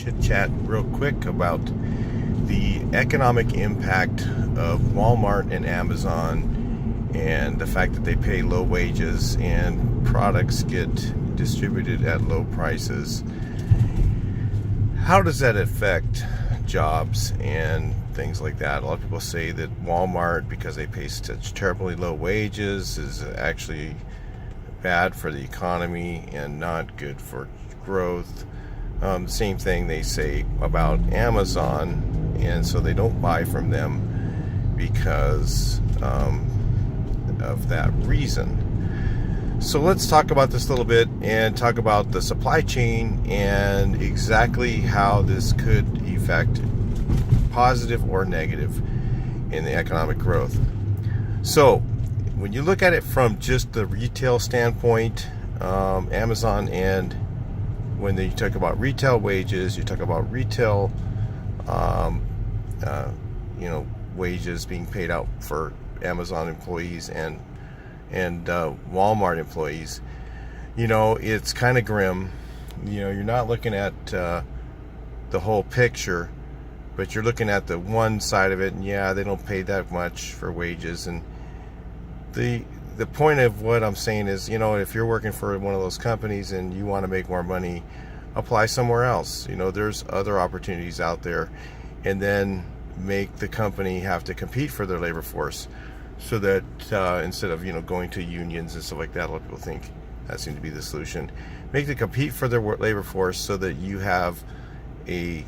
chit chat real quick about the economic impact of Walmart and Amazon and the fact that they pay low wages and products get distributed at low prices. How does that affect jobs and things like that? A lot of people say that Walmart, because they pay such terribly low wages, is actually bad for the economy and not good for growth. Same thing they say about Amazon, and so they don't buy from them because of that reason. So let's talk about this a little bit and talk about the supply chain and exactly how this could affect positive or negative in the economic growth. So when you look at it from just the retail standpoint, Amazon, and when you talk about retail wages, you talk about retail wages being paid out for Amazon employees and Walmart employees, it's kind of grim. You're not looking at the whole picture, but you're looking at the one side of it, and yeah, they don't pay that much for wages. And the point of what I'm saying is, if you're working for one of those companies and you want to make more money, apply somewhere else. There's other opportunities out there, and then make the company have to compete for their labor force, so that instead of going to unions and stuff like that, a lot of people think that seems to be the solution. Make them compete for their labor force so that you have a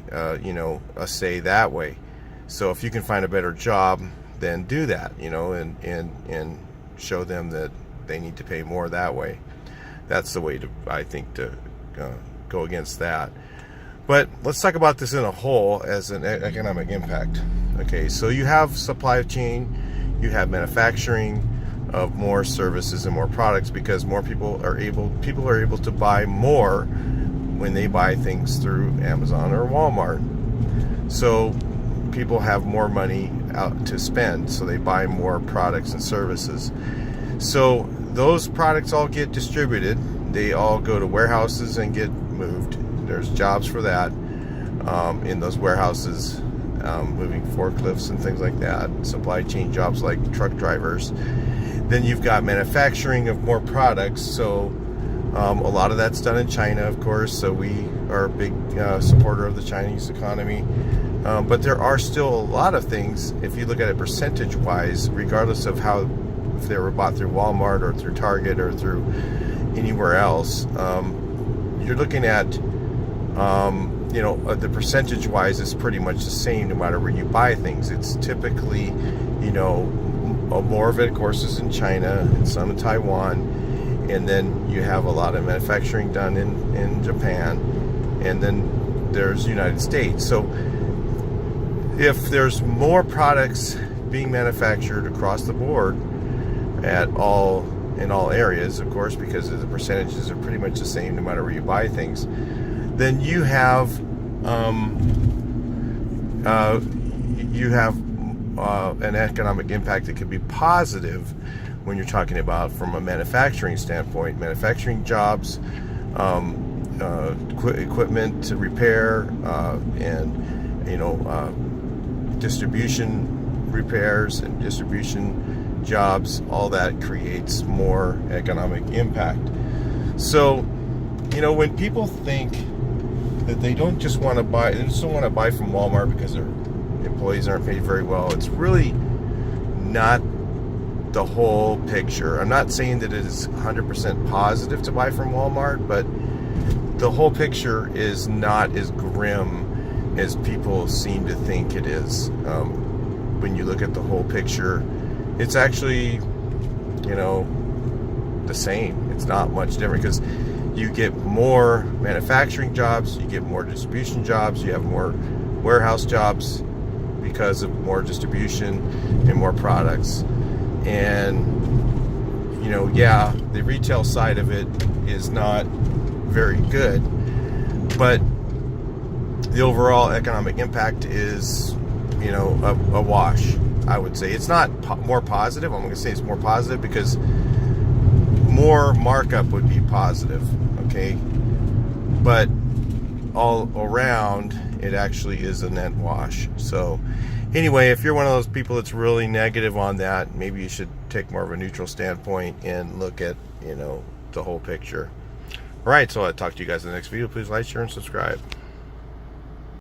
say that way. So if you can find a better job, then do that, and show them that they need to pay more that way. That's the way I think to go against that. But let's talk about this in a whole as an economic impact. Okay, so you have supply chain, you have manufacturing of more services and more products, because more people are able to buy more when they buy things through Amazon or Walmart. So people have more money out to spend, so they buy more products and services. So those products all get distributed. They all go to warehouses and get moved. There's jobs for that in those warehouses, moving forklifts and things like that. Supply chain jobs like truck drivers. Then you've got manufacturing of more products. So a lot of that's done in China, of course. So we are a big supporter of the Chinese economy. But there are still a lot of things, if you look at it percentage-wise, regardless of if they were bought through Walmart or through Target or through anywhere else, you're looking at, the percentage-wise is pretty much the same no matter where you buy things. It's typically, more of it, of course, is in China and some in Taiwan, and then you have a lot of manufacturing done in Japan, and then there's the United States. So if there's more products being manufactured across the board in all areas, of course, because the percentages are pretty much the same no matter where you buy things, then you have an economic impact that could be positive when you're talking about from a manufacturing standpoint, manufacturing jobs, equipment to repair, and distribution repairs and distribution jobs. All that creates more economic impact. So when people think that they don't just want to buy, they just don't want to buy from Walmart because their employees aren't paid very well, it's really not the whole picture. I'm not saying that it is 100% positive to buy from Walmart, but the whole picture is not as grim as people seem to think it is. When you look at the whole picture, it's actually, the same. It's not much different, because you get more manufacturing jobs, you get more distribution jobs, you have more warehouse jobs because of more distribution and more products. And the retail side of it is not very good, but the overall economic impact is a wash. I would say it's not more positive. I'm going to say it's more positive because more markup would be positive, okay? But all around, it actually is a net wash. So anyway, if you're one of those people that's really negative on that, maybe you should take more of a neutral standpoint and look at, you know, the whole picture. All right, so I'll talk to you guys in the next video. Please like, share, and subscribe.